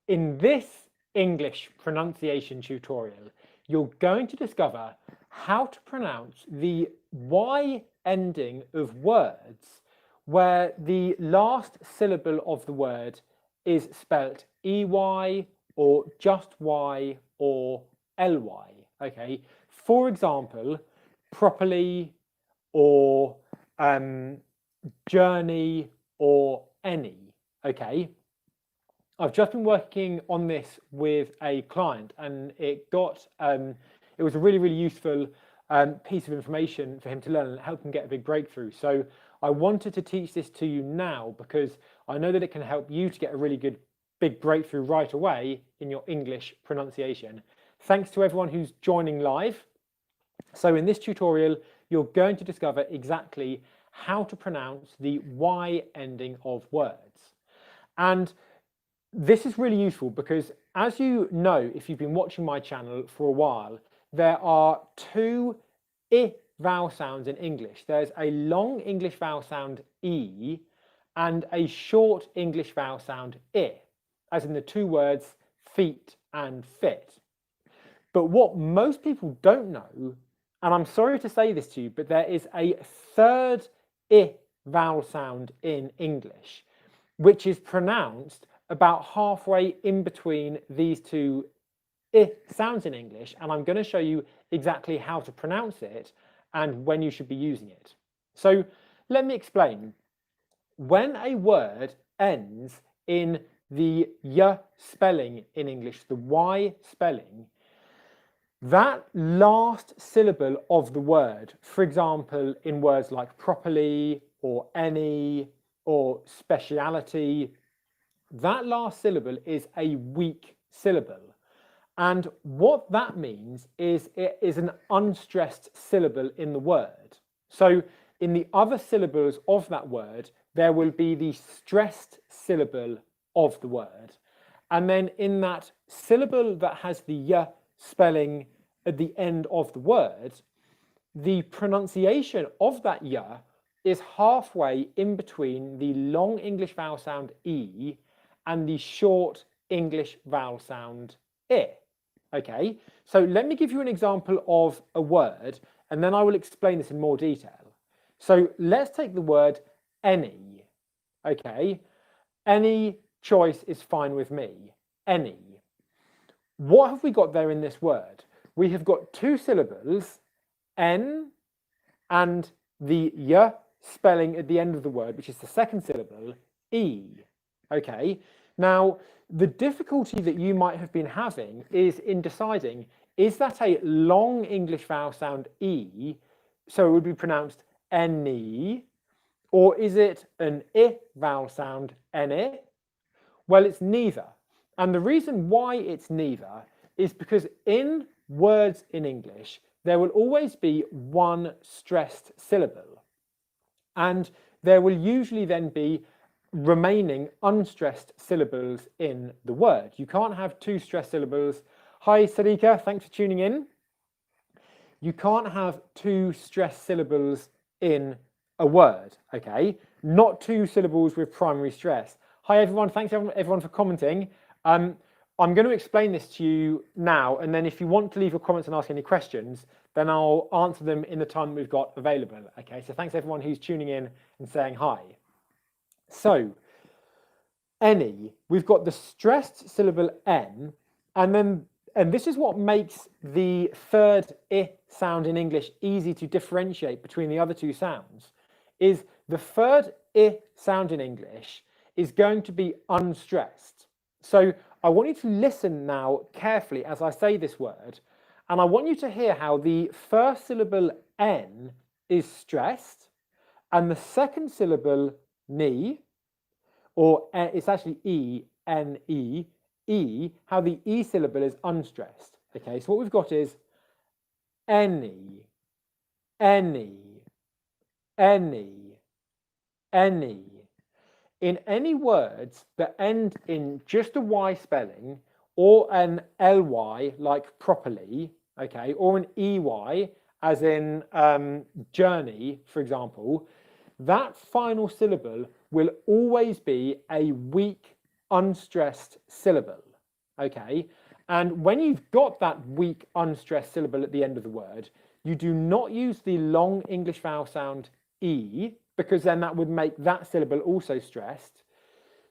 In this English pronunciation tutorial, you're going to discover how to pronounce the Y ending of words where the last syllable of the word is spelt EY or just Y or LY, okay? For example, properly or journey or any, okay? I've just been working on this with a client and it was a really, really useful piece of information for him to learn and help him get a big breakthrough. So I wanted to teach this to you now because I know that it can help you to get a really good big breakthrough right away in your English pronunciation. Thanks to everyone who's joining live. So in this tutorial, you're going to discover exactly how to pronounce the Y ending of words. And this is really useful because, as you know, if you've been watching my channel for a while, there are two I vowel sounds in English. There's a long English vowel sound E and a short English vowel sound I, as in the two words feet and fit. But what most people don't know, and I'm sorry to say this to you, but there is a third I vowel sound in English, which is pronounced about halfway in between these two I sounds in English, and I'm going to show you exactly how to pronounce it and when you should be using it. So let me explain. When a word ends in the Y spelling in English, the Y spelling, that last syllable of the word, for example, in words like properly or any or speciality, that last syllable is a weak syllable. And what that means is it is an unstressed syllable in the word. So in the other syllables of that word, there will be the stressed syllable of the word. And then in that syllable that has the Y spelling at the end of the word, the pronunciation of that Y is halfway in between the long English vowel sound E and the short English vowel sound I. Okay, so let me give you an example of a word and then I will explain this in more detail. So let's take the word any. Okay, any choice is fine with me. Any. What have we got there in this word? We have got two syllables, N, and the Y spelling at the end of the word, which is the second syllable, E. Okay, now the difficulty that you might have been having is in deciding, is that a long English vowel sound E, so it would be pronounced any, or is it an I vowel sound, any? Well, it's neither. And the reason why it's neither is because in words in English, there will always be one stressed syllable. And there will usually then be remaining unstressed syllables in the word. You can't have two stressed syllables. Hi, Sarika, thanks for tuning in. You can't have two stressed syllables in a word, okay? Not two syllables with primary stress. Hi, everyone. Thanks, everyone, for commenting. I'm going to explain this to you now, and then if you want to leave your comments and ask any questions, then I'll answer them in the time that we've got available, okay? So thanks, everyone who's tuning in and saying hi. So, any, we've got the stressed syllable N, and this is what makes the third I sound in English easy to differentiate between the other two sounds, is the third I sound in English is going to be unstressed. So I want you to listen now carefully as I say this word, and I want you to hear how the first syllable N is stressed, and the second syllable ni, or it's actually E, N-E, E, how the E syllable is unstressed. Okay, so what we've got is any, any, any, any. In any words that end in just a Y spelling or an LY like properly, okay, or an EY as in journey, for example, that final syllable will always be a weak, unstressed syllable. okay? And when you've got that weak unstressed syllable at the end of the word, you do not use the long English vowel sound E, because then that would make that syllable also stressed.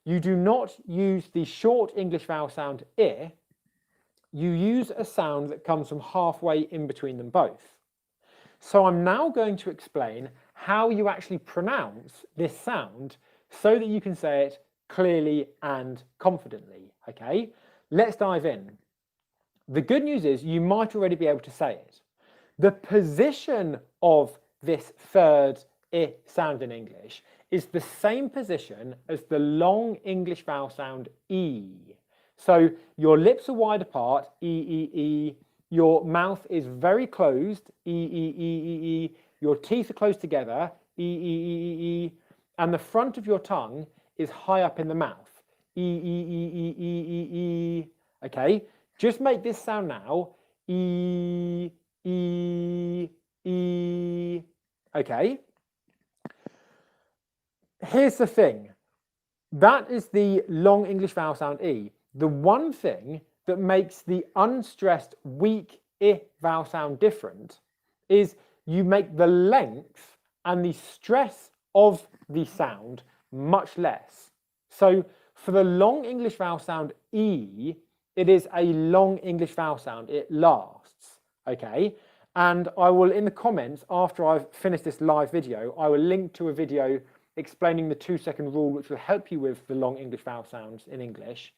You do not use the short English vowel sound I. You use a sound that comes from halfway in between them both. So I'm now going to explain how you actually pronounce this sound so that you can say it clearly and confidently, okay? Let's dive in. The good news is you might already be able to say it. The position of this third I sound in English is the same position as the long English vowel sound E. So your lips are wide apart, E, E, E. Your mouth is very closed, E, E, E, E, E. Your teeth are close together, E, E, E, E, E. And the front of your tongue is high up in the mouth, E, E, E, E, E, E, E. Okay, just make this sound now, E, E, E. Okay. Here's the thing. That is the long English vowel sound E. The one thing that makes the unstressed weak I vowel sound different is you make the length and the stress of the sound much less. So for the long English vowel sound E, it is a long English vowel sound. It lasts, okay? And I will, in the comments, after I've finished this live video, I will link to a video explaining the 2-second rule, which will help you with the long English vowel sounds in English.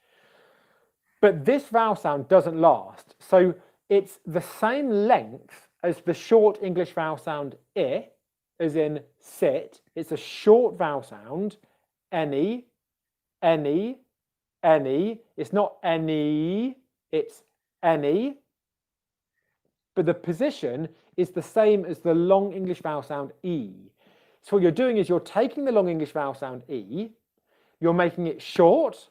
But this vowel sound doesn't last. So it's the same length as the short English vowel sound I, as in sit. It's a short vowel sound, any, any, any. It's not any, it's any. But the position is the same as the long English vowel sound E. So what you're doing is you're taking the long English vowel sound E, you're making it short,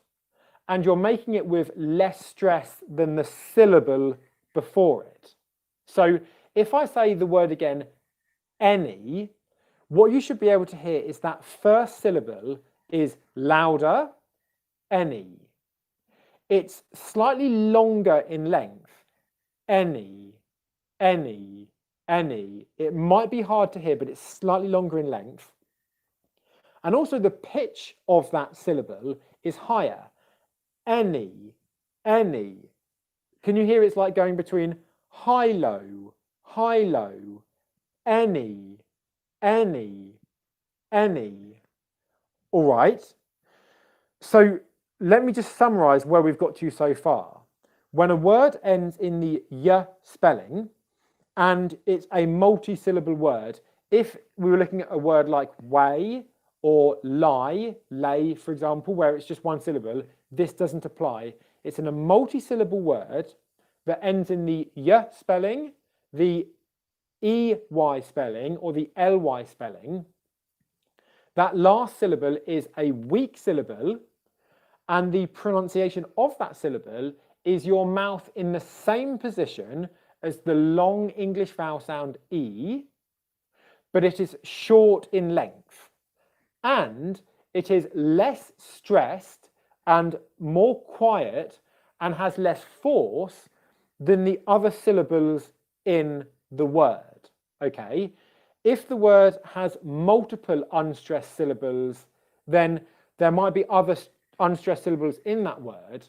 and you're making it with less stress than the syllable before it. So if I say the word again, any, what you should be able to hear is that first syllable is louder, any. It's slightly longer in length, any, any, any. It might be hard to hear, but it's slightly longer in length. And also the pitch of that syllable is higher. Any, any. Can you hear it's like going between high-low, high-low, any, any, any. All right. So let me just summarize where we've got to so far. When a word ends in the y spelling, and it's a multi-syllable word, if we were looking at a word like way or lie, lay, for example, where it's just one syllable, this doesn't apply. It's in a multi-syllable word that ends in the y spelling, the EY spelling, or the LY spelling. That last syllable is a weak syllable, and the pronunciation of that syllable is your mouth in the same position as the long English vowel sound E, but it is short in length. And it is less stressed and more quiet and has less force than the other syllables in the word, okay? If the word has multiple unstressed syllables, then there might be other unstressed syllables in that word,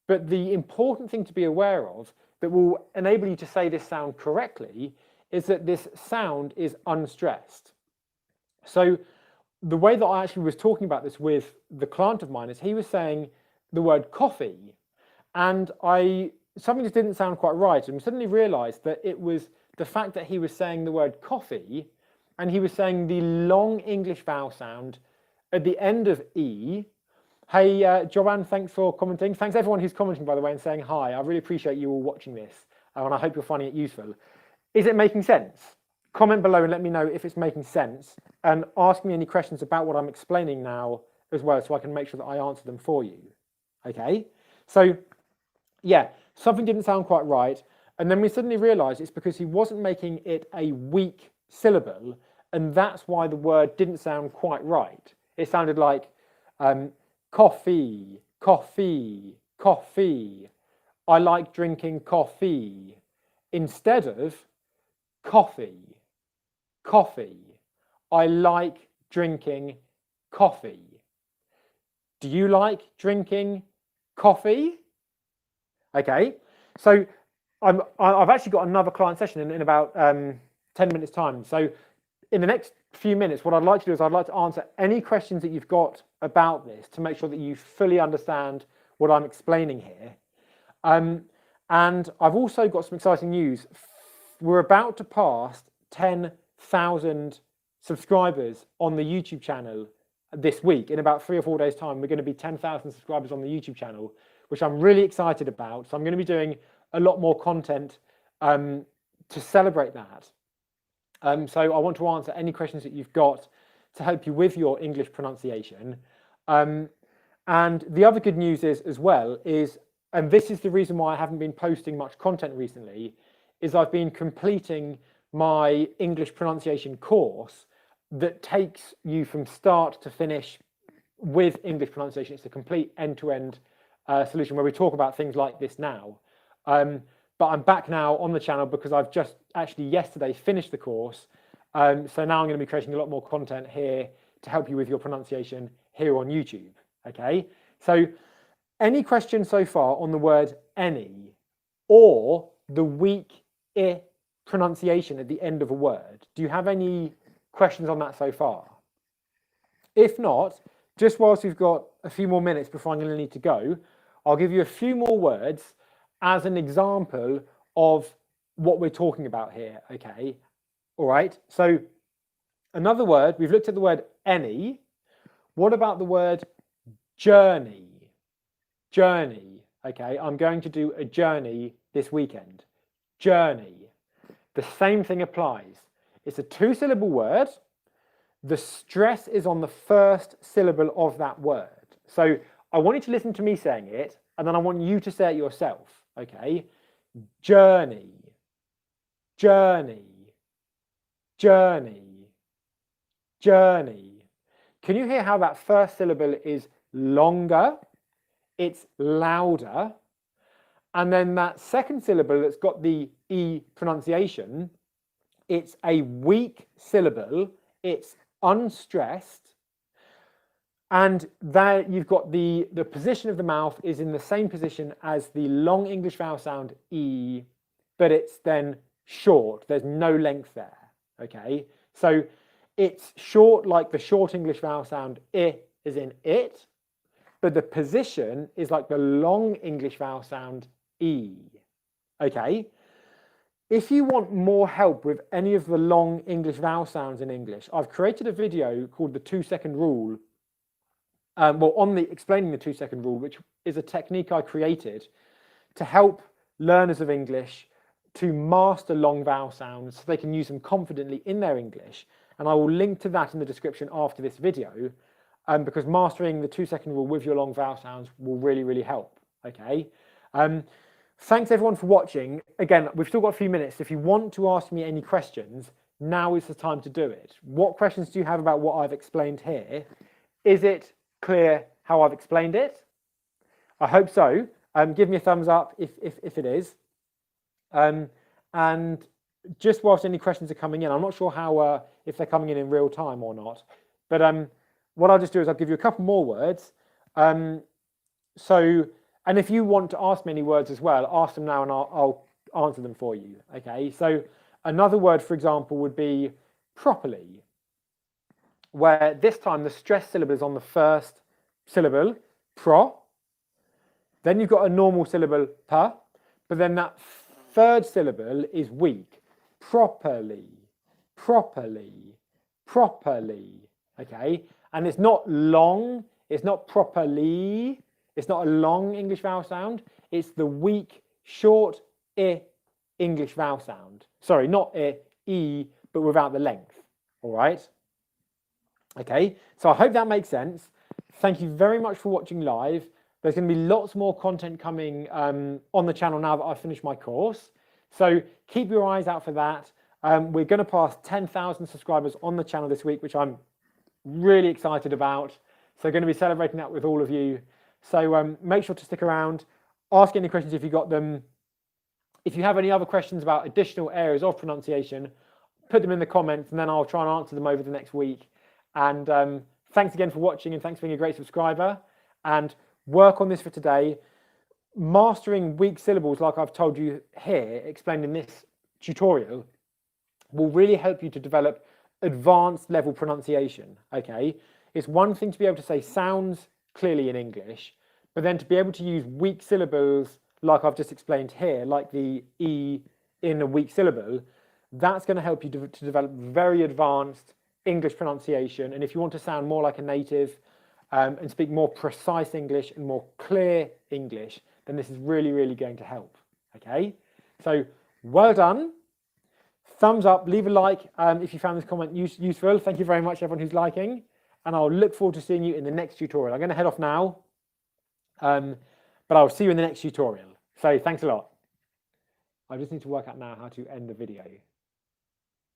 but the important thing to be aware of that will enable you to say this sound correctly is that this sound is unstressed. So the way that I actually was talking about this with the client of mine is he was saying the word coffee, and something just didn't sound quite right, and we suddenly realized that it was the fact that he was saying the word coffee and he was saying the long English vowel sound at the end of E. Hey, Joanne, thanks for commenting. Thanks everyone who's commenting, by the way, and saying hi. I really appreciate you all watching this, and I hope you're finding it useful. Is it making sense? Comment below and let me know if it's making sense, and ask me any questions about what I'm explaining now as well, so I can make sure that I answer them for you. Okay? So, yeah, something didn't sound quite right, and then we suddenly realised it's because he wasn't making it a weak syllable, and that's why the word didn't sound quite right. It sounded like coffee, coffee, coffee. I like drinking coffee, instead of coffee, coffee. I like drinking coffee. Do you like drinking coffee? Okay, so I've actually got another client session in about 10 minutes time. So in the next few minutes, what I'd like to do is I'd like to answer any questions that you've got about this to make sure that you fully understand what I'm explaining here. And I've also got some exciting news. We're about to pass 10,000 subscribers on the YouTube channel this week. In about 3 or 4 days' time, we're going to be 10,000 subscribers on the YouTube channel, which I'm really excited about. So I'm going to be doing a lot more content to celebrate that. So I want to answer any questions that you've got to help you with your English pronunciation. And the other good news is, as well, is, and this is the reason why I haven't been posting much content recently, is I've been completing my English pronunciation course that takes you from start to finish with English pronunciation. It's a complete end-to-end solution where we talk about things like this now. But I'm back now on the channel because I've just actually yesterday finished the course. So now I'm going to be creating a lot more content here to help you with your pronunciation here on YouTube. Okay, so any questions so far on the word any or the weak I pronunciation at the end of a word? Do you have any questions on that so far? If not, just whilst we've got a few more minutes before I'm going to need to go, I'll give you a few more words as an example of what we're talking about here, okay? All right, so another word, we've looked at the word any. What about the word journey? Journey, okay? I'm going to do a journey this weekend. Journey. The same thing applies. It's a 2-syllable word. The stress is on the first syllable of that word. So I want you to listen to me saying it, and then I want you to say it yourself, okay? Journey, journey, journey, journey. Can you hear how that first syllable is longer? It's louder. And then that second syllable that's got the E pronunciation, it's a weak syllable. It's unstressed. And there you've got the position of the mouth is in the same position as the long English vowel sound E, but it's then short. There's no length there, okay? So it's short like the short English vowel sound I is in it, but the position is like the long English vowel sound E, okay? If you want more help with any of the long English vowel sounds in English, I've created a video called the 2-second rule. Explaining the 2-second rule, which is a technique I created to help learners of English to master long vowel sounds so they can use them confidently in their English. And I will link to that in the description after this video, because mastering the 2-second rule with your long vowel sounds will really, really help. Okay. Thanks everyone for watching. Again, we've still got a few minutes. If you want to ask me any questions, now is the time to do it. What questions do you have about what I've explained here? Is it clear how I've explained it? I hope so. Give me a thumbs up if it is. And just whilst any questions are coming in, I'm not sure how if they're coming in real time or not. But what I'll just do is I'll give you a couple more words. And if you want to ask me any words as well, ask them now and I'll answer them for you. Okay. So another word, for example, would be properly, where this time the stress syllable is on the first syllable, pro. Then you've got a normal syllable, pa, but then that third syllable is weak. Properly, properly, properly. Okay, and it's not long, it's not properly, it's not a long English vowel sound, it's the weak, short I English vowel sound. Sorry, not I, E, but without the length. All right. Okay, so I hope that makes sense. Thank you very much for watching live. There's going to be lots more content coming on the channel now that I've finished my course. So keep your eyes out for that. We're going to pass 10,000 subscribers on the channel this week, which I'm really excited about. So going to be celebrating that with all of you. So make sure to stick around. ask any questions if you got them. If you have any other questions about additional areas of pronunciation, put them in the comments and then I'll try and answer them over the next week. And thanks again for watching, and thanks for being a great subscriber. And work on this for today. Mastering weak syllables, like I've told you here, explained in this tutorial, will really help you to develop advanced level pronunciation. Okay, it's one thing to be able to say sounds clearly in English, but then to be able to use weak syllables like I've just explained here, like the E in a weak syllable, that's going to help you to develop very advanced English pronunciation. And if you want to sound more like a native and speak more precise English and more clear English, then this is really, really going to help. Okay, so well done. Thumbs up, leave a like if you found this comment useful. Thank you very much, everyone who's liking. And I'll look forward to seeing you in the next tutorial. I'm going to head off now, but I'll see you in the next tutorial. So thanks a lot. I just need to work out now how to end the video.